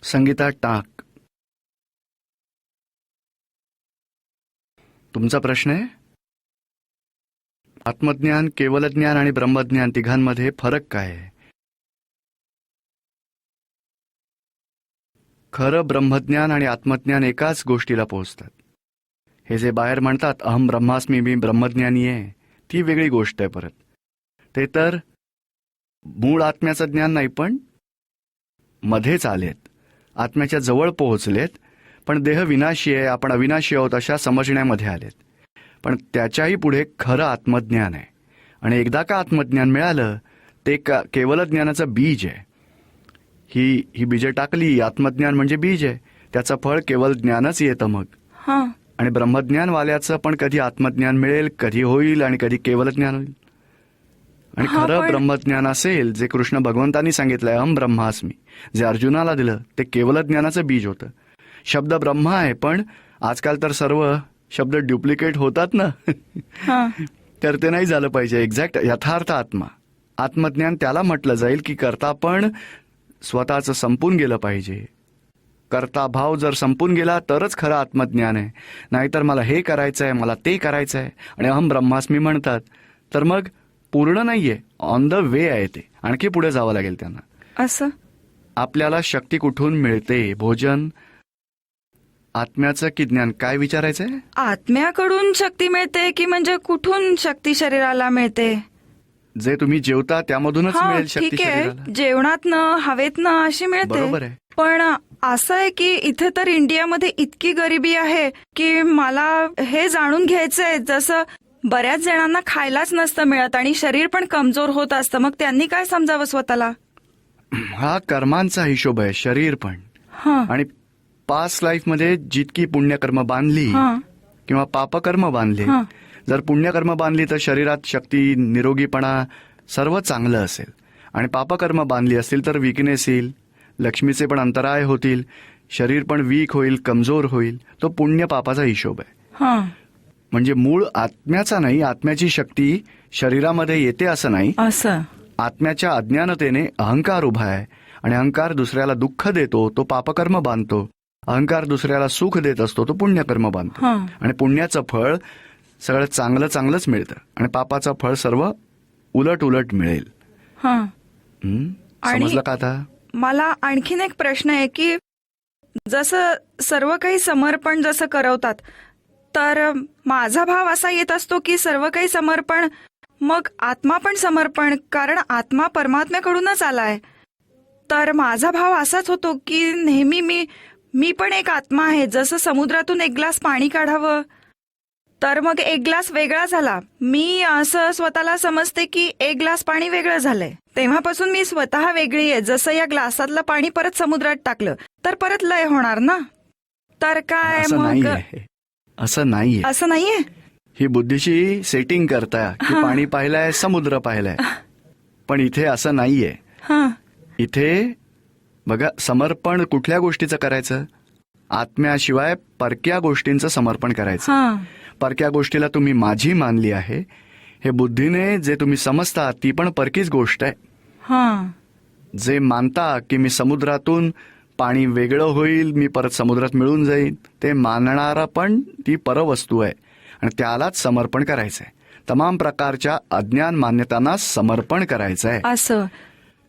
संगीता टाक. तुमचा प्रश्न आहे, आत्मज्ञान, केवलज्ञान आणि ब्रह्मज्ञान तिघांमध्ये फरक काय आहे? खरं ब्रह्मज्ञान आणि आत्मज्ञान एकाच गोष्टीला पोहोचतात. हे जे बाहेर म्हणतात अहम ब्रह्मास्मी, मी ब्रह्मज्ञानी आहे, ती वेगळी गोष्ट आहे. परत ते तर मूळ आत्म्याचं ज्ञान नाही, पण मध्येच आलेत, आत्म्याच्या जवळ पोहोचलेत, पण देह विनाशी आहे, आपण अविनाशी आहोत अशा समजण्यामध्ये आलेत. पण त्याच्याही पुढे खरं आत्मज्ञान आहे. आणि एकदा का आत्मज्ञान मिळालं ते केवल ज्ञानाचं बीज आहे. ही बीजे टाकली, आत्मज्ञान म्हणजे बीज आहे, त्याचं फळ केवल ज्ञानच येतं मग. आणि ब्रह्मज्ञान वाल्याचं पण कधी आत्मज्ञान मिळेल, कधी होईल, आणि कधी केवल ज्ञान होईल. आणि खरं ब्रह्मज्ञान असेल जे कृष्ण भगवंतांनी सांगितलंय अहम ब्रह्मास्मी, जे अर्जुनाला दिलं ते केवल ज्ञानाचं बीज होतं. शब्द ब्रह्म आहे, पण आजकाल तर सर्व शब्द डुप्लिकेट होतात ना. तर ते नाही झालं पाहिजे. एक्झॅक्ट यथार्थ आत्मा, आत्मज्ञान त्याला म्हटलं जाईल की करता पण स्वतःचं संपून गेलं पाहिजे. कर्ता भाव जर संपून गेला तरच खरं आत्मज्ञान आहे. नाहीतर मला हे करायचंय, मला ते करायचंय आणि अहम ब्रह्मास्मी म्हणतात, तर मग पूर्ण नाहीये, ऑन द वे आहे ते. आणखी पुढे जावं लागेल त्यांना. असं आपल्याला शक्ती कुठून मिळते? भोजन, आत्म्याचं की ज्ञान? काय विचारायचंय? आत्म्याकडून शक्ती मिळते की म्हणजे कुठून शक्ती शरीराला मिळते? जे तुम्ही जेवता त्यामधूनच मिळेल शक्ती ठीक आहे, शरीराला. जेवणातनं, हवेतनं अशी मिळते. बरोबर आहे. पण असं आहे की इथे तर इंडियामध्ये इतकी गरिबी आहे की मला हे जाणून घ्यायचंय, जसं बऱ्याच जणांना खायलाच नसतं मिळत आणि शरीर पण कमजोर होत असतं. मग त्यांनी काय समजावं स्वतःला? हा कर्मांचा हिशोब आहे, शरीर पण. आणि पास्ट लाईफ मध्ये जितकी पुण्यकर्म बांधली किंवा पापकर्म बांधले, जर पुण्यकर्म बांधली तर शरीरात शक्ती, निरोगीपणा सर्व चांगलं असेल. आणि पापकर्म बांधली असतील तर विकनेस येईल, लक्ष्मीचे पण अंतराय होतील, शरीर पण वीक होईल, कमजोर होईल. तो पुण्य पापाचा हिशोब आहे. म्हणजे मूळ आत्म्याचा नाही, आत्म्याची शक्ती शरीरामध्ये येते असं नाही. असं आत्म्याच्या अज्ञानतेने अहंकार उभा आहे, आणि अहंकार दुसऱ्याला दुःख देतो, तो पापकर्म बांधतो. अहंकार दुसऱ्याला सुख देत असतो, तो पुण्यकर्म बांधतो. आणि पुण्याचं फळ सगळं चांगलं चांगलंच मिळतं, आणि पापाचं फळ सर्व उलट उलट मिळेल. समजलं का आता? मला आणखीन एक प्रश्न आहे की जसं सर्व काही समर्पण जसं करवतात, तर माझा भाव असा येत असतो की सर्व काही समर्पण, मग आत्मा पण समर्पण, कारण आत्मा परमात्म्याकडूनच आलाय. तर माझा भाव असाच होतो की नेहमी मी पण एक आत्मा आहे. जसं समुद्रातून एक ग्लास पाणी काढावं तर मग एक ग्लास वेगळा झाला, मी असं स्वतःला समजते की एक ग्लास पाणी वेगळं झालंय. तेव्हापासून मी स्वतः वेगळी आहे. जसं या ग्लासातलं पाणी परत समुद्रात टाकलं तर परत लय होणार ना. तर काय मग? असं नाहीये. असं नाहीये. ही बुद्धीची सेटिंग करता की पाणी पाहिलंय, समुद्र पाहिलंय, पण इथे असं नाहीये. इथे बघा, समर्पण कुठल्या गोष्टीचं करायचं? आत्म्याशिवाय परक्या गोष्टींचं समर्पण करायचं. परक्या गोष्टीला तुम्ही माझी मानली आहे, हे बुद्धीने जे तुम्ही समजता ती पण परकीच गोष्ट आहे. जे मानता की मी समुद्रातून पाणी वेगळं होईल, मी परत समुद्रात मिळून जाईल, ते मानणारा पण ती परवस्तू आहे, आणि त्यालाच समर्पण करायचंय. तमाम प्रकारच्या अज्ञान मान्यतांना समर्पण करायचंय. असं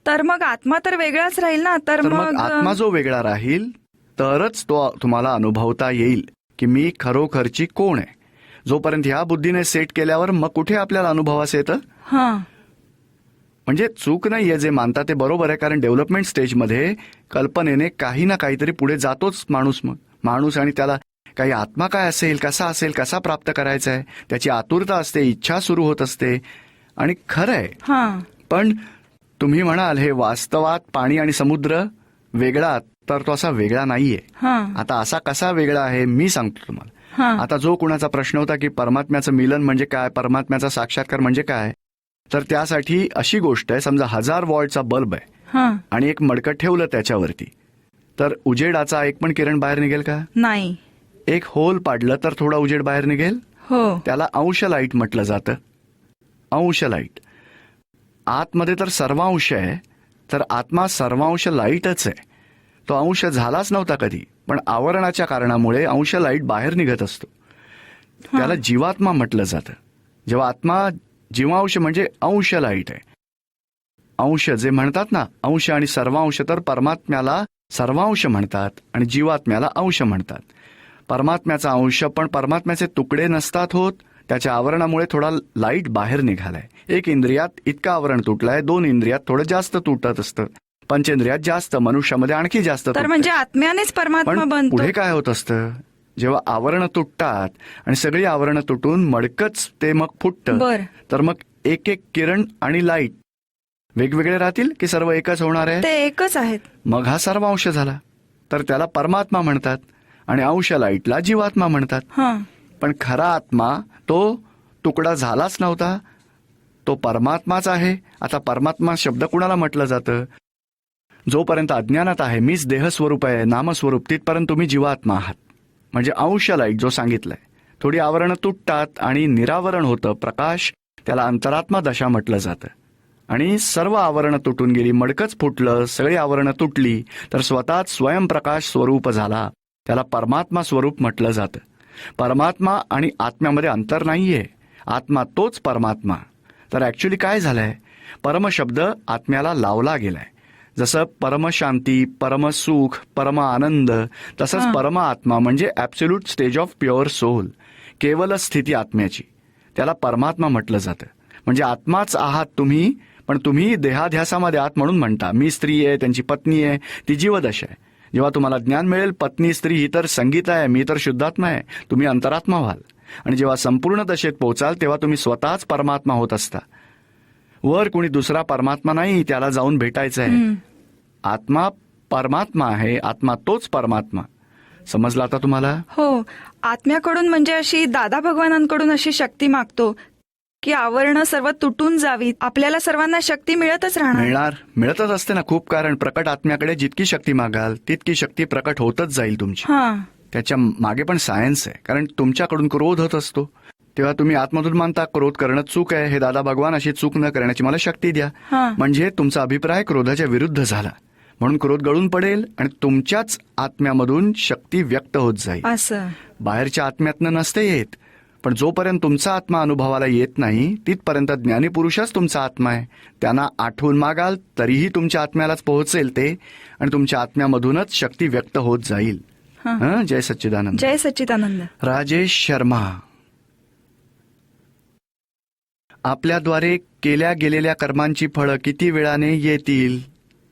तर मग आत्मा तर वेगळाच राहील ना. तर मग आत्मा जो वेगळा राहील तरच तो तुम्हाला अनुभवता येईल की मी खरोखरची कोण आहे. जोपर्यंत ह्या बुद्धीने सेट केल्यावर मग कुठे आपल्याला अनुभवास येतं. म्हणजे चूक नाहीये, जे मानता ते बरोबर आहे, कारण डेव्हलपमेंट स्टेजमध्ये कल्पनेने काही ना काहीतरी पुढे जातोच माणूस. मग माणूस, आणि त्याला काही आत्मा काय असेल, कसा प्राप्त करायचा आहे, त्याची आतुरता असते, इच्छा सुरू होत असते. आणि खरं आहे, पण तुम्ही म्हणाल हे वास्तवात पाणी आणि समुद्र वेगळा, तर तो असा वेगळा नाहीये. आता असा कसा वेगळा आहे मी सांगतो तुम्हाला. आता जो कुणाचा प्रश्न होता की परमात्म्याचं मिलन म्हणजे काय, परमात्म्याचा साक्षात्कार म्हणजे काय, तर त्यासाठी अशी गोष्ट आहे, समजा 1000 वॉल्टचा बल्ब आहे आणि एक मडकं ठेवलं त्याच्यावरती, तर उजेडाचा एक पण किरण बाहेर निघेल का? नाही. एक होल पाडलं तर थोडा उजेड बाहेर निघेल. त्याला अंश लाईट म्हटलं जातं. अंश लाईट. आतमध्ये तर सर्वांश आहे, तर आत्मा सर्वांश लाईटच आहे. तो अंश झालाच नव्हता कधी, पण आवरणाच्या कारणामुळे अंश लाईट बाहेर निघत असतो. त्याला जीवात्मा म्हटलं जातं. जेव्हा आत्मा जीवांश म्हणजे अंश लाईट आहे. अंश जे म्हणतात ना, अंश आणि सर्वांश, तर परमात्म्याला सर्वांश म्हणतात आणि जीवात्म्याला अंश म्हणतात. परमात्म्याचा अंश, पण परमात्म्याचे तुकडे नसतात होत. त्याच्या आवरणामुळे थोडा लाईट बाहेर निघालाय. एक इंद्रियात इतकं आवरण तुटलंय, 2 इंद्रियात थोडं जास्त तुटत असतं, पंचेंद्रियात जास्त, मनुष्यामध्ये आणखी जास्त तर तुटतं. म्हणजे आत्म्यानेच परमात्मा पण बनतो. पुढे काय होत असतं, जेव्हा आवरणं तुटतात आणि सगळी आवरणं तुटून मडकच ते मग फुटतं, बर. तर मग एक एक किरण आणि लाईट वेगवेगळे राहतील की सर्व एकच होणार आहे? ते एकच आहेत. मग हा सर्व अंश झाला, तर त्याला परमात्मा म्हणतात आणि अंश लाईटला जीवात्मा म्हणतात. हं. पण खरा आत्मा तो तुकडा झालाच नव्हता, तो परमात्माच आहे. आता परमात्मा शब्द कुणाला म्हटलं जातं? जोपर्यंत अज्ञानात आहे मीच देहस्वरूप आहे, नामस्वरूप, तिथपर्यंत तुम्ही जीवात्मा आहात. म्हणजे अंश लाईट जो सांगितलाय, थोडी आवरणं तुटतात आणि निरावरण होतं, प्रकाश, त्याला अंतरात्मा दशा म्हटलं जातं. आणि सर्व आवरणं तुटून गेली, मडकच फुटलं, सगळी आवरणं तुटली, तर स्वतःच स्वयंप्रकाश स्वरूप झाला, त्याला परमात्मा स्वरूप म्हटलं जातं. परमात्मा आणि आत्म्यामध्ये अंतर नाहीये, आत्मा तोच परमात्मा. तर ऍक्च्युली काय झालंय, परमशब्द आत्म्याला लावला गेलाय. जसं परमशांती, परमसुख, परम आनंद, तसंच परम आत्मा म्हणजे absolute stage of pure soul, केवल स्थिती आत्म्याची, त्याला परमात्मा म्हटलं जातं. म्हणजे आत्माच आहात तुम्ही, पण तुम्ही देहाध्यासामध्ये आहात म्हणून म्हणता. मी स्त्री आहे, त्यांची पत्नी आहे, ती जीवदशा आहे. जेव्हा तुम्हाला ज्ञान मिळेल, पत्नी स्त्री ही तर संगीत आहे, मी तर शुद्धात्मा आहे, तुम्ही अंतरात्मा व्हाल. आणि जेव्हा संपूर्ण दशेत पोहोचाल तेव्हा तुम्ही स्वतःच परमात्मा होत असता. वर कुणी दुसरा परमात्मा नाही, त्याला जाऊन भेटायचं आहे. आत्मा परमात्मा आहे, आत्मा तोच परमात्मा. समजलं आता तुम्हाला? हो. आत्म्याकडून म्हणजे अशी दादा भगवानांकडून अशी शक्ती मागतो की आवरणं सर्व तुटून जावी. आपल्याला सर्वांना शक्ती मिळतच राहणार. मिळतच असते ना खूप. कारण प्रकट आत्म्याकडे जितकी शक्ती मागाल तितकी शक्ती प्रकट होतच जाईल तुमची. हां. त्याच्या मागे पण सायन्स आहे. कारण तुमच्याकडून क्रोध होत असतो, तेव्हा तुम्ही आतमधून मानता क्रोध करणं चूक आहे, हे दादा भगवान अशी चूक न करण्याची मला शक्ती द्या. हां. म्हणजे तुमचा अभिप्राय क्रोधाच्या विरुद्ध झाला, म्हणून क्रोध गळून पडेल आणि तुमच्याच आत्म्यामधून शक्ती व्यक्त होत जाईल. असं बाहेरच्या आत्म्यातनं नसते येत. पण जोपर्यंत तुमचा आत्मा अनुभवाला येत नाही तिथपर्यंत ज्ञानी पुरुषच तुमचा आत्मा आहे. त्यांना आठवून मागाल तरीही तुमच्या आत्म्यालाच पोहोचेल ते, आणि तुमच्या आत्म्यामधूनच शक्ती व्यक्त होत जाईल. जय सच्चिदानंद. जय सच्चिदानंद. राजेश शर्मा, आपल्याद्वारे केल्या गेलेल्या कर्मांची फळं किती वेळाने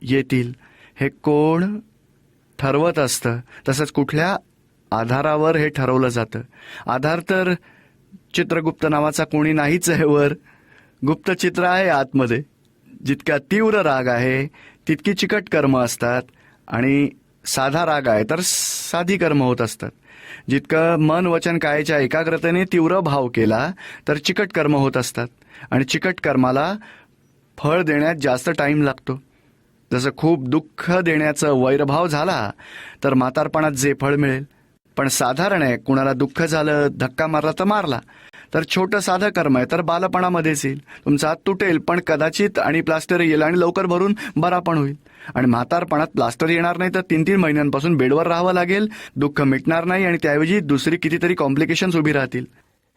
येतील हे कोण ठरवत असतं? तसंच कुठल्या आधारावर हे ठरवलं जातं? आधार तर चित्रगुप्त नावाचा कोणी नाहीच आहे वर. गुप्त चित्र आहे आतमध्ये. जितका तीव्र राग आहे तितकी चिकट कर्म असतात, आणि साधा राग आहे तर साधी कर्म होत असतात. जितकं मन वचन कायाच्या एकाग्रतेने तीव्र भाव केला तर चिकट कर्म होत असतात, आणि चिकट कर्माला फळ देण्यात जास्त टाईम लागतो. जसं खूप दुःख देण्याचं वैरभाव झाला तर म्हातारपणात जे फळ मिळेल. पण साधारण आहे, कुणाला दुःख झालं, धक्का मारला तर मारला, तर छोटं साधं कर्म आहे तर बालपणामध्येच येईल. तुमचा हात तुटेल पण कदाचित, आणि प्लास्टर येईल आणि लवकर भरून बरा पण होईल. आणि म्हातारपणात प्लास्टर येणार नाही तर 3-3 महिन्यांपासून बेडवर राहावं लागेल, दुःख मिटणार नाही, आणि त्याऐवजी दुसरी कितीतरी कॉम्प्लिकेशन्स उभी राहतील.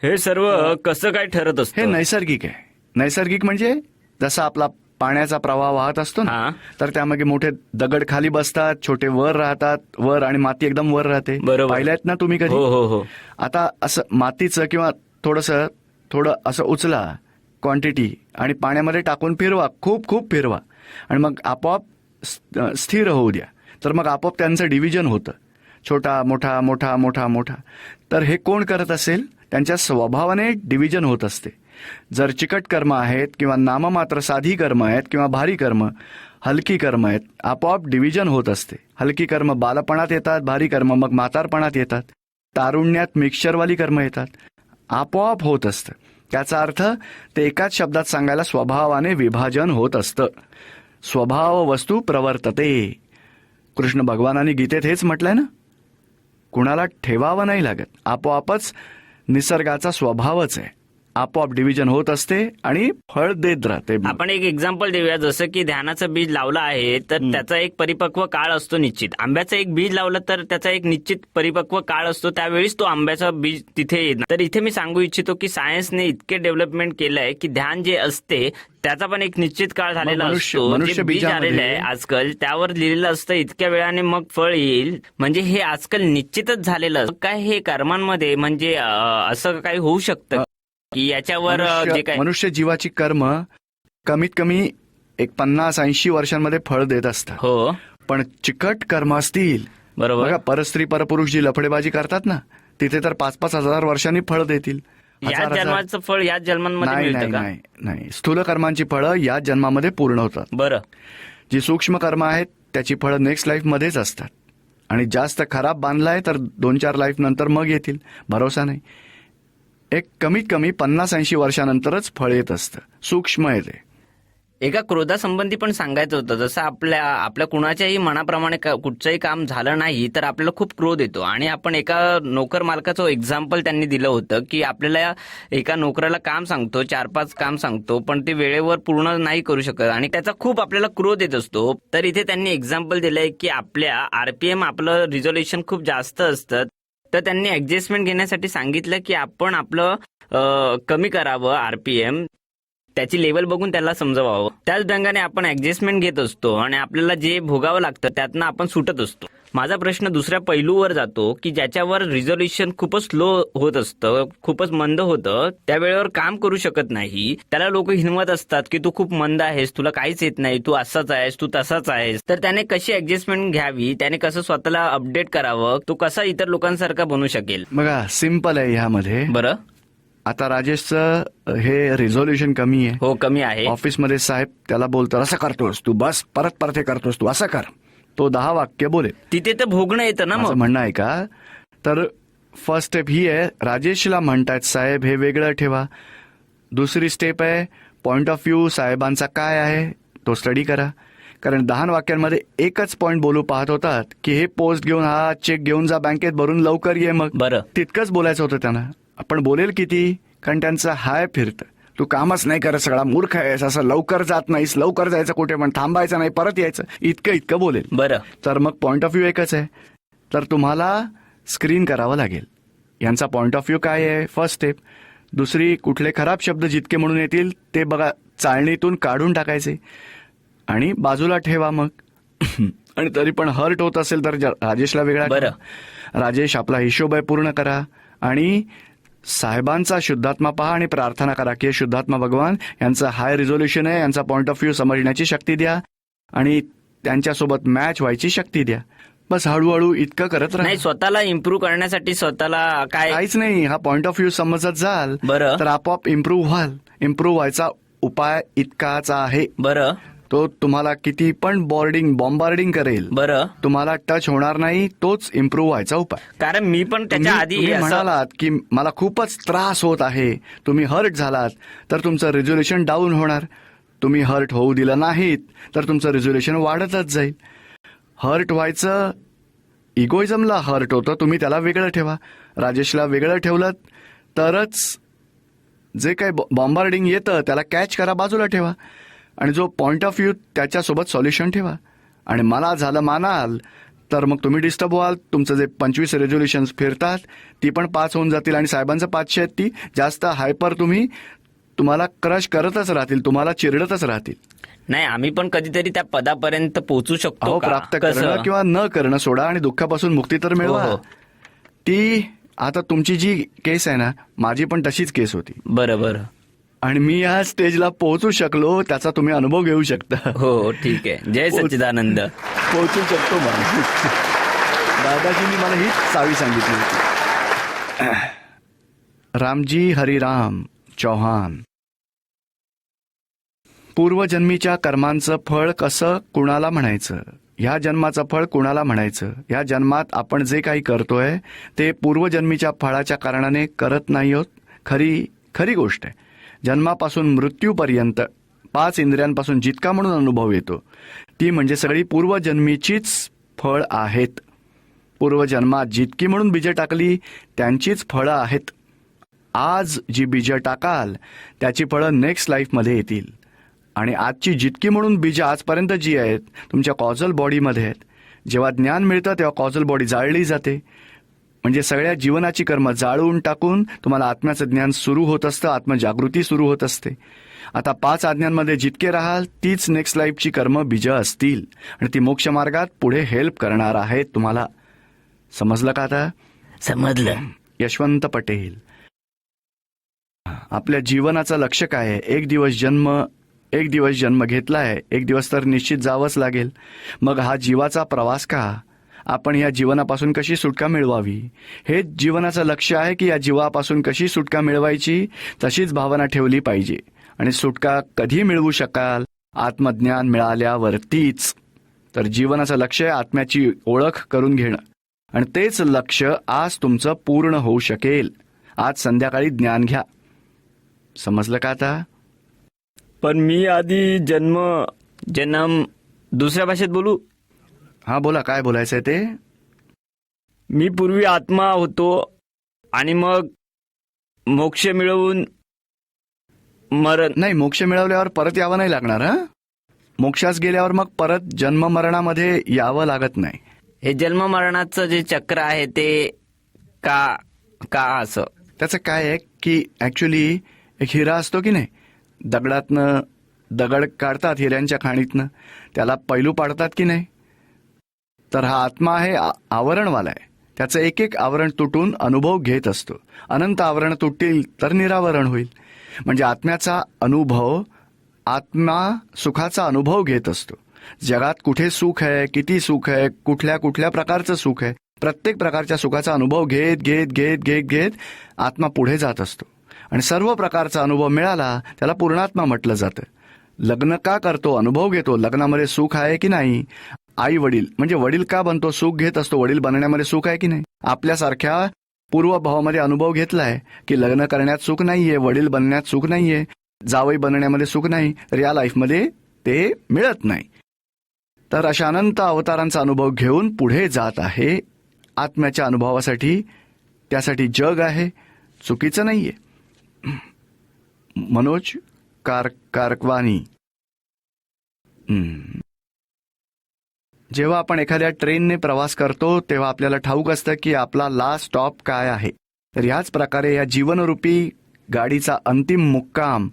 हे सर्व कसं काय ठरत हे असतं? नैसर्गिक आहे. नैसर्गिक म्हणजे जसा आपला पाण्याचा प्रवाह वाहत असतो ना, हा. तर त्यामागे मोठे दगड खाली बसतात, छोटे वर राहतात, वर, आणि माती एकदम वर राहते. बरोबर. पाहिल्यात ना तुम्ही कधी? हो हो हो. आता असं मातीचं किंवा थोडं असं उचला क्वांटिटी आणि पाण्यामध्ये टाकून फिरवा, खूप खूप फिरवा, आणि मग आपोआप स्थिर होऊ द्या. तर मग आपोआप त्यांचं डिव्हिजन होतं, छोटा मोठा मोठा मोठा मोठा. तर हे कोण करत असेल? त्यांच्या स्वभावाने डिव्हिजन होत असते. जर चिकट कर्म आहेत किंवा नाममात्र साधी कर्म आहेत किंवा भारी कर्म, हलकी कर्म आहेत, आपोआप डिव्हिजन होत असते. हलकी कर्म बालपणात येतात, भारी कर्म मग म्हातारपणात येतात, तारुण्यात मिक्सचरवाली कर्म येतात. आपोआप होत असतं. त्याचा अर्थ ते एकाच शब्दात सांगायला स्वभावाने विभाजन होत असतं. स्वभाव वस्तू प्रवर्तते. कृष्ण भगवानांनी गीतेत हेच म्हटलंय ना, कुणाला ठेवावं नाही लागत, आपोआपच निसर्गाचा स्वभावच आहे. आपोआप डिव्हिजन होत असते आणि फळ देत राहते. आपण एक एक्झाम्पल देऊया, जसं की ध्यानाचं बीज लावलं आहे तर त्याचा एक परिपक्व काळ असतो निश्चित. आंब्याचं एक बीज लावलं तर त्याचा एक निश्चित परिपक्व काळ असतो, त्यावेळीच तो आंब्याचा बीज तिथे येणार. तर इथे मी सांगू इच्छितो की सायन्सने इतके डेव्हलपमेंट केलंय की ध्यान जे असते त्याचा पण एक निश्चित काळ झालेला असतो. जे बीज आलेलं आहे आजकाल त्यावर लिहिलेलं असतं इतक्या वेळाने मग फळ येईल, म्हणजे हे आजकाल निश्चितच झालेलं असतं. काय हे कर्मांमध्ये म्हणजे असं काही होऊ शकतं की याच्यावर जे काय मनुष्य जीवाची कर्म कमीत कमी एक 50-80 वर्षांमध्ये फळ देत असतात. हो पण चिकट कर्म असतील, बरोबर, बघा परस्त्री परपुरुष जी लफडेबाजी करतात ना, तिथे तर 5-5 हजार वर्षांनी फळ देतील. याच जन्माचं फळ याच जन्मांमध्ये नाही मिळतं नाही का? नाही नाही, स्थूल कर्मांची फळं याच जन्मामध्ये पूर्ण होतात. बरं, जी सूक्ष्म कर्म आहेत त्याची फळं नेक्स्ट लाईफ मध्येच असतात. आणि जास्त खराब बांधलाय तर 2-4 लाईफ नंतर मग येतील, भरोसा नाही. एक कमीत कमी 50-80 वर्षानंतरच फळ येत असतं, सूक्ष्म येते. एका क्रोधासंबंधी पण सांगायचं होतं. जसं आपल्या कुणाच्याही मनाप्रमाणे कुठचंही काम झालं नाही तर आपल्याला खूप क्रोध येतो. आणि आपण एका नोकर मालकाचं एक्झाम्पल त्यांनी दिलं होतं की आपल्याला एका नोकराला काम सांगतो, 4-5 काम सांगतो, पण ते वेळेवर पूर्ण नाही करू शकत आणि त्याचा खूप आपल्याला क्रोध येत असतो. तर इथे त्यांनी एक्झाम्पल दिलंय की आपल्या आरपीएम आपलं रिझोल्युशन खूप जास्त असतं, तर त्यांनी ऍडजस्टमेंट घेण्यासाठी सांगितलं की आपण आपलं कमी करावं आरपीएम, त्याची लेवल बघून त्याला समजवावं. त्याच ढंगाने आपण ऍडजस्टमेंट घेत असतो आणि आपल्याला जे भोगावं लागतं त्यातनं आपण सुटत असतो. माझा प्रश्न दुसऱ्या पैलूवर जातो की ज्याच्यावर रिझोल्युशन खूपच स्लो होत असतं, खूपच मंद होतं, त्यावेळेवर काम करू शकत नाही, त्याला लोक हिनवत असतात की तू खूप मंद आहेस, तुला काहीच येत नाही, तू असाच आहेस, तू तसाच आहेस. तर त्याने कशी ऍडजस्टमेंट घ्यावी, त्याने कसं स्वतःला अपडेट करावं, तो कसा इतर लोकांसारखा बनू शकेल? बघा सिंपल आहे ह्यामध्ये. बरं, आता राजेशचं हे रिझोल्युशन कमी आहे. हो कमी आहे. ऑफिसमध्ये साहेब त्याला बोलतात असं करतोस तू, बस परत परत हे करतोस तू, असं कर. तो 10 वाक्य बोलेल. तिथे तर भोगणं येतं ना. माझं मग म्हणणं आहे का, तर फर्स्ट स्टेप ही आहे, राजेशला म्हणतायत साहेब हे वेगळं ठेवा. दुसरी स्टेप आहे पॉइंट ऑफ व्ह्यू साहेबांचा काय आहे तो स्टडी करा. कारण 10 वाक्यांमध्ये एकच पॉइंट बोलू पाहत होतात की हे पोस्ट घेऊन हा चेक घेऊन जा बँकेत भरून लवकर ये. मग बरं, तितकंच बोलायचं होतं त्यांना. आपण बोलेल किती, कारण त्यांचं हाय फिरतं, तू कामच नाही करत, सगळा मूर्ख आहेस, असं लवकर जात नाहीस, लवकर जायचं कुठे पण, थांबायचं नाही, परत यायचं, इतकं बोलेल. बरं, तर मग पॉइंट ऑफ व्ह्यू एकच आहे, तर तुम्हाला स्क्रीन करावं लागेल यांचा पॉइंट ऑफ व्ह्यू काय आहे, फर्स्ट स्टेप. दुसरी, कुठले खराब शब्द जितके म्हणून येतील ते बघा चाळणीतून काढून टाकायचे आणि बाजूला ठेवा. मग आणि तरी पण हर्ट होत असेल तर राजेशला वेगळा. बरं, राजेश आपला हिशोब आहे पूर्ण करा आणि साहेबांचा शुद्धात्मा पहा आणि प्रार्थना करा की शुद्धात्मा भगवान यांचा हाय रिझोल्युशन आहे, यांचा पॉइंट ऑफ व्ह्यू समजण्याची शक्ती द्या आणि त्यांच्यासोबत मॅच व्हायची शक्ती द्या. बस हळूहळू इतकं करत राहा. नाही स्वतःला इम्प्रूव्ह करण्यासाठी स्वतःला काहीच नाही, हा पॉइंट ऑफ व्ह्यू समजत जाल बरं तर आपोआप इम्प्रूव्ह व्हाल. इम्प्रूव्ह व्हायचा उपाय इतकाच आहे. बरं, तो तुम्हाला किती पण बॉम्बार्डिंग करेल, बरं, तुम्हाला टच होणार नाही, तोच इम्प्रूव्ह व्हायचा उपाय. कारण मी पण त्याच्या आधी तुम्ही असं- म्हणालात की मला खूपच त्रास होत आहे, तुम्ही हर्ट झालात तर तुमचं रिझोल्युशन डाऊन होणार. तुम्ही हर्ट होऊ दिलं नाहीत तर तुमचं रिझोल्युशन वाढतच जाईल. हर्ट व्हायचं, इगोइझमला हर्ट होतं, तुम्ही त्याला वेगळं ठेवा. राजेशला वेगळं ठेवलं तरच जे काही बॉम्बार्डिंग येतं त्याला कॅच करा, बाजूला ठेवा आणि जो पॉइंट ऑफ व्ह्यू त्याच्यासोबत सॉल्युशन ठेवा. आणि मला झालं मानाल तर मग तुम्ही डिस्टर्ब व्हाल. तुमचं जे 25 रेझोल्युशन्स फिरतात ती पण 5 होऊन जातील आणि साहेबांचं 500 आहेत ती जास्त हायपर तुम्हाला क्रश करतच राहतील, तुम्हाला चिरडतच राहतील. नाही आम्ही पण कधीतरी त्या पदापर्यंत पोहोचू शकतो का? प्राप्त कसं? करणं किंवा न करणं सोडा आणि दुःखापासून मुक्ती तर मिळवा. हो. ती आता तुमची जी केस आहे ना, माझी पण तशीच केस होती बरं बरं, आणि मी या स्टेजला पोहोचू शकलो त्याचा तुम्ही अनुभव घेऊ शकता. हो ठीक आहे. जय सच्चिदानंद. पोहोचू शकतो माणूस. दादाजींनी मला हीच चावी सांगितली होती. रामजी हरिराम चौहान. पूर्वजन्मीच्या कर्मांचं फळ कसं कुणाला म्हणायचं, ह्या जन्माचं फळ कुणाला म्हणायचं. या जन्मात आपण जे काही करतोय ते पूर्वजन्मीच्या फळाच्या कारणाने करत नाही आहोत. खरी गोष्ट आहे. जन्मापासून मृत्यूपर्यंत 5 इंद्रियांपासून जितका म्हणून अनुभव येतो ती म्हणजे सगळी पूर्वजन्मीचीच फळ आहेत. पूर्वजन्मात जितकी म्हणून बीजे टाकली त्यांचीच फळं आहेत. आज जी बीजं टाकाल त्याची फळं नेक्स्ट लाईफमध्ये येतील. आणि आजची जितकी म्हणून बीजं आजपर्यंत जी आहेत तुमच्या कॉझल बॉडीमध्ये आहेत, जेव्हा ज्ञान मिळतं तेव्हा कॉझल बॉडी जाळली जाते. म्हणजे सगळ्या जीवनाची कर्म जाळून टाकून तुम्हाला आत्म्याचं ज्ञान सुरू होत असतं, आत्मजागृती सुरू होत असते. आता 5 आज्ञांमध्ये जितके राहाल तीच नेक्स्ट लाईफची कर्म बीजं असतील आणि ती मोक्षमार्गात पुढे हेल्प करणार आहेत तुम्हाला. समजलं का आता? समजलं. यशवंत पटेल. आपल्या जीवनाचं लक्ष काय आहे? एक दिवस जन्म घेतलाय, एक दिवस तर निश्चित जावंच लागेल. मग हा जीवाचा प्रवास का? आपण या जीवनापासून कशी सुटका मिळवावी हेच जीवनाचं लक्ष आहे की या जीवापासून कशी सुटका मिळवायची तशीच भावना ठेवली पाहिजे. आणि सुटका कधी मिळवू शकाल? आत्मज्ञान मिळाल्यावरतीच. तर जीवनाचं लक्ष आहे आत्म्याची ओळख करून घेणं आणि तेच लक्ष आज तुमचं पूर्ण होऊ शकेल. आज संध्याकाळी ज्ञान घ्या. समजलं का आता? पण मी आधी जन्म दुसऱ्या भाषेत बोलू? हा बोला, काय बोलायचंय ते? मी पूर्वी आत्मा होतो आणि मग मोक्ष मिळवून मरण. नाही, मोक्ष मिळवल्यावर परत यावं नाही लागणार. हा, मोक्षास गेल्यावर मग परत जन्म मरणामध्ये यावं लागत नाही. हे जन्म मरणाचं जे चक्र आहे ते का असं? त्याचं काय आहे की ऍक्च्युली एक हिरा असतो की नाही, दगडातनं दगड काढतात हिऱ्यांच्या खाणीतनं, त्याला पैलू पाडतात की नाही. तर हा आत्मा आहे आवरणवाला आहे. त्याचं एक एक आवरण तुटून अनुभव घेत असतो. अनंत आवरण तुटतील तर निरावरण होईल. म्हणजे आत्म्याचा अनुभव, आत्मा सुखाचा अनुभव घेत असतो. जगात कुठे सुख आहे, किती सुख आहे, कुठल्या कुठल्या प्रकारचं सुख आहे, प्रत्येक प्रकारच्या सुखाचा अनुभव घेत घेत घेत घेत घेत आत्मा पुढे जात असतो. आणि सर्व प्रकारचा अनुभव मिळाला त्याला पूर्णात्मा म्हटलं जातं. लग्न का करतो? अनुभव घेतो. लग्नामध्ये सुख आहे की नाही? आई वडील म्हणजे वडील का बनतो? सुख घेत असतो. वडील बनण्यामध्ये सुख आहे की नाही? आपल्यासारख्या पूर्वभावामध्ये अनुभव घेतलाय की लग्न करण्यात सुख नाहीये, वडील बनण्यात सुख नाहीये, जावई बनण्यामध्ये सुख नाही, तर या लाईफमध्ये ते मिळत नाही. तर अशा अनंत अवतारांचा अनुभव घेऊन पुढे जात आहे आत्म्याच्या अनुभवासाठी. त्यासाठी जग आहे, चुकीचं नाहीये. मनोज कारकवानी. जेव्हा आपण एखाद्या ट्रेनने प्रवास करतो तेव्हा आपल्याला ठाऊक असतं की आपला लास्ट स्टॉप काय आहे. तर याच प्रकारे या जीवनरूपी गाडीचा अंतिम मुक्काम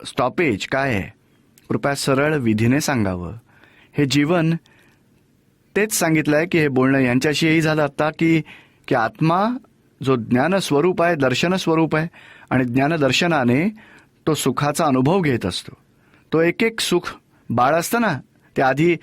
स्टॉपेज काय आहे? कृपया सरळ विधीने सांगावं. हे जीवन तेच सांगितलंय की हे बोलणं यांच्याशीही झालं आता की आत्मा जो ज्ञानस्वरूप आहे, दर्शन स्वरूप आहे आणि ज्ञानदर्शनाने तो सुखाचा अनुभव घेत असतो. तो एक एक सुख बाळ असतं ना, ते आधी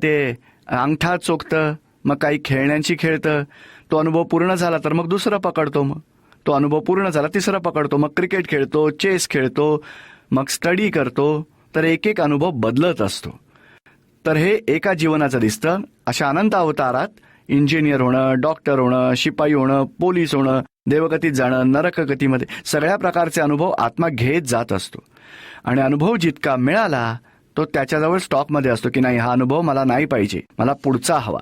ते अंगठा चोखतं, मग काही खेळण्यांची खेळतं, तो अनुभव पूर्ण झाला तर मग दुसरं पकडतो, मग तो अनुभव पूर्ण झाला तिसरं पकडतो, मग क्रिकेट खेळतो, चेस खेळतो, मग स्टडी करतो. तर एक एक अनुभव बदलत असतो. तर हे एका जीवनाचं दिसतं. अशा अनंत अवतारात इंजिनियर होणं, डॉक्टर होणं, शिपाई होणं, पोलीस होणं, देवगतीत जाणं, नरकगतीमध्ये सगळ्या प्रकारचे अनुभव आत्मा घेत जात असतो. आणि अनुभव जितका मिळाला तो त्याच्याजवळ स्टॉकमध्ये असतो की नाही, हा अनुभव मला नाही पाहिजे, मला पुढचा हवा.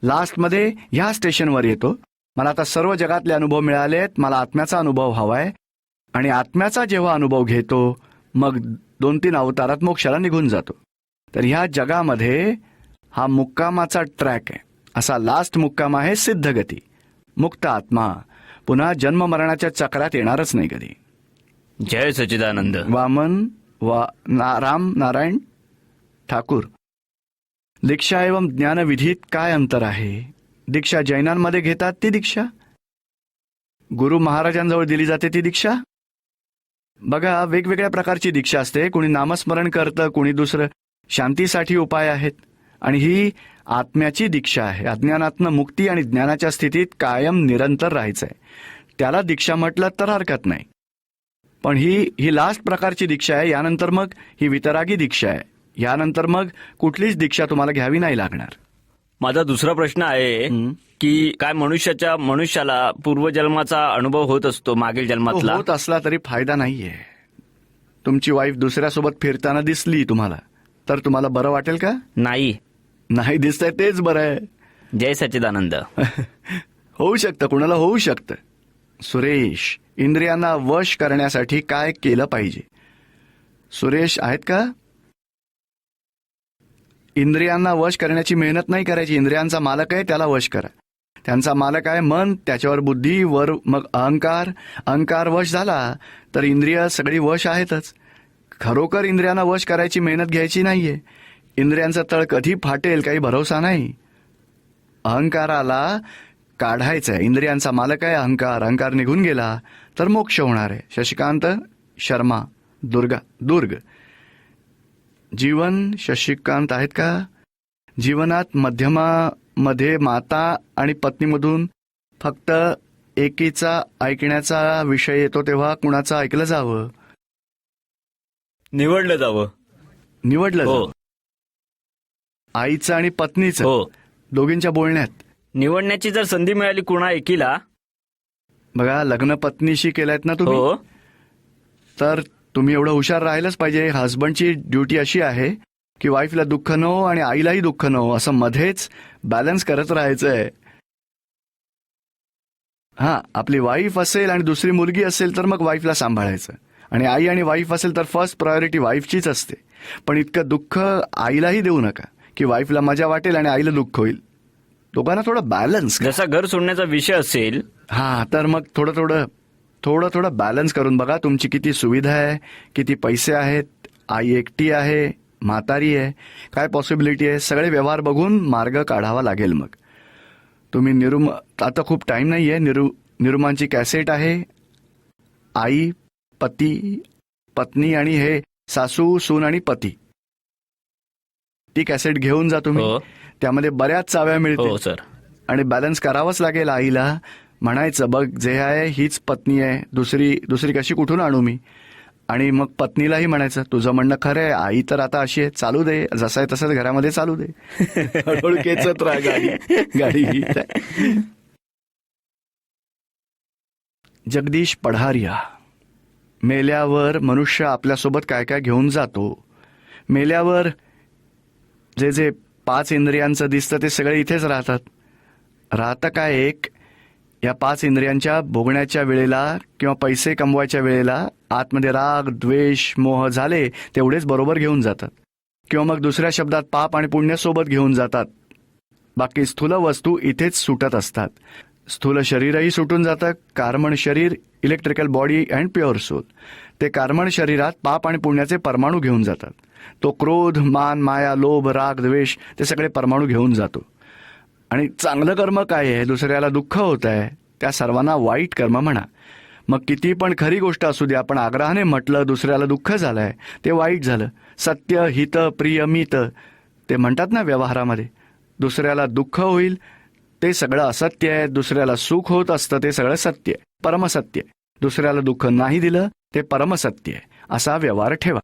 लास्टमध्ये ह्या स्टेशनवर येतो, मला आता सर्व जगातले अनुभव मिळाले आहेत, मला आत्म्याचा अनुभव हवाय. आणि आत्म्याचा जेव्हा अनुभव घेतो मग 2-3 अवतारात मोक्षाला निघून जातो. तर ह्या जगामध्ये हा मुक्कामाचा ट्रॅक आहे. असा लास्ट मुक्काम आहे सिद्धगती. मुक्त आत्मा पुन्हा जन्म मरणाच्या चक्रात येणारच नाही कधी. जय सच्चिदानंद. वामन राम नारायण ठाकूर. दीक्षा एवं ज्ञानविधीत काय अंतर आहे? दीक्षा जैनांमध्ये घेतात ती दीक्षा, गुरु महाराजांजवळ दिली जाते ती दीक्षा. बघा, वेगवेगळ्या प्रकारची दीक्षा असते. कुणी नामस्मरण करतं, कुणी दुसरं शांतीसाठी उपाय आहेत. आणि ही आत्म्याची दीक्षा आहे. अज्ञानातनं मुक्ती आणि ज्ञानाच्या स्थितीत कायम निरंतर राहायचंय. त्याला दीक्षा म्हटलं तर हरकत नाही. पण ही लास्ट प्रकारची दीक्षा आहे. यानंतर मग ही वितरागी दीक्षा आहे. यानंतर मग कुठलीच दीक्षा तुम्हाला घ्यावी नाही लागणार. माझा दुसरा प्रश्न आहे की काय मनुष्याला पूर्वजन्माचा अनुभव होत असतो, मागील जन्मातला होत असला तरी फायदा नाहीये. तुमची वाईफ दुसऱ्यासोबत फिरताना दिसली तुम्हाला तर तुम्हाला बरं वाटेल का? नाही दिसतंय तेच बरं आहे. जय सच्चिदानंद. होऊ शकतं, कुणाला होऊ शकतं. सुरेश, इंद्रियांना वश करण्यासाठी काय केलं पाहिजे? सुरेश आहेत का? इंद्रियांना वश करण्याची मेहनत नाही करायची. इंद्रियांचा मालक आहे, त्याला वश करा. त्यांचा मालक आहे मन, त्याच्यावर बुद्धी, वर मग अहंकार. अहंकार वश झाला तर इंद्रिय सगळी वश आहेतच. खरोखर इंद्रियांना वश करायची मेहनत घ्यायची नाहीये. इंद्रियांचा तळ कधी फाटेल काही भरोसा नाही. अहंकाराला काढायचं आहे. इंद्रियांचा मालक आहे अहंकार. अहंकार निघून गेला तर मोक्ष होणार आहे. शशिकांत शर्मा, दुर्ग. जीवन, शशिकांत आहेत का? जीवनात मध्यमामध्ये माता आणि पत्नीमधून फक्त एकीचा ऐकण्याचा विषय येतो तेव्हा कुणाचं ऐकलं जावं? निवडलं जावं. निवडलं हो. जावं. आईचं आणि पत्नीचं हो. दोघींच्या बोलण्यात. निवडण्याची जर संधी मिळाली कुणा एकीला, बघा, लग्न पत्नीशी केलायत ना तुम्ही, हो. तर तुम्ही एवढं हुशार राहिलंच पाहिजे. हस्बंडची ड्युटी अशी आहे की वाईफला दुःख न हो आणि आईलाही दुःख न हो, असं मध्येच बॅलन्स करत राहायचंय. हा, आपली वाईफ असेल आणि दुसरी मुलगी असेल तर मग वाईफला सांभाळायचं, आणि आई आणि वाईफ असेल तर फर्स्ट प्रायोरिटी वाईफचीच असते. पण इतकं दुःख आईलाही देऊ नका की वाईफला मजा वाटेल आणि आईला दुःख होईल. दोघांना थोडं बॅलन्स. जसा घर सोडण्याचा विषय असेल, हा, तर मग थोडं बॅलन्स करून बघा. तुमची किती सुविधा आहे, किती पैसे आहेत, आई एकटी आहे, म्हातारी आहे, काय पॉसिबिलिटी आहे, सगळे व्यवहार बघून मार्ग काढावा लागेल. मग तुम्ही आता खूप टाइम नाही आहे. निरुमांची कॅसेट आहे. आई, पती, पत्नी आणि हे सासू, सून आणि पती. ती कॅसेट घेऊन जा तुम्ही. हो. त्यामध्ये बऱ्याच चाव्या हो मिळतील. सर. आणि बॅलन्स करावंच लागेल. आईला म्हणायचं, बघ जे आहे हीच पत्नी आहे, दुसरी कशी कुठून आणू मी? आणि मग पत्नीलाही म्हणायचं, तुझं म्हणणं खरं आहे, आई तर आता अशी आहे, चालू दे, जसं आहे तसंच घरामध्ये चालू दे. हळूहळू खेचत राहा गाडी. जगदीश पढारिया, मेल्यावर मनुष्य आपल्यासोबत काय काय घेऊन जातो? मेल्यावर जे 5 इंद्रियांचं दिसतं ते सगळे इथेच राहतं काय एक? या 5 इंद्रियांच्या भोगण्याच्या वेळेला किंवा पैसे कमवायच्या वेळेला आतमध्ये राग, द्वेष, मोह झाले तेवढेच बरोबर घेऊन जातात. किंवा मग दुसऱ्या शब्दात पाप आणि पुण्य सोबत घेऊन जातात. बाकी स्थूल वस्तू इथेच सुटत असतात. स्थूल शरीरही सुटून जातं. कार्मण शरीर, electrical body and pure soul. ते कार्मण शरीरात पाप आणि पुण्याचे परमाणू घेऊन जातात. तो क्रोध, मान, माया, लोभ, राग, द्वेष ते सगळे परमाणू घेऊन जातो. आणि चांगलं कर्म काय आहे? दुसऱ्याला दुःख होत आहे, त्या सर्वांना वाईट कर्म म्हणा. मग किती पण खरी गोष्ट असू द्या, पण आग्रहाने म्हटलं दुसऱ्याला दुःख झालंय, ते वाईट झालं. सत्य, हित, प्रिय, मित ते म्हणतात ना व्यवहारामध्ये. दुसऱ्याला दुःख होईल ते सगळं असत्य आहे. दुसऱ्याला सुख होत असतं ते सगळं सत्य आहे, परमसत्य आहे. दुसऱ्याला दुःख नाही दिलं ते परमसत्य आहे. असा व्यवहार ठेवा.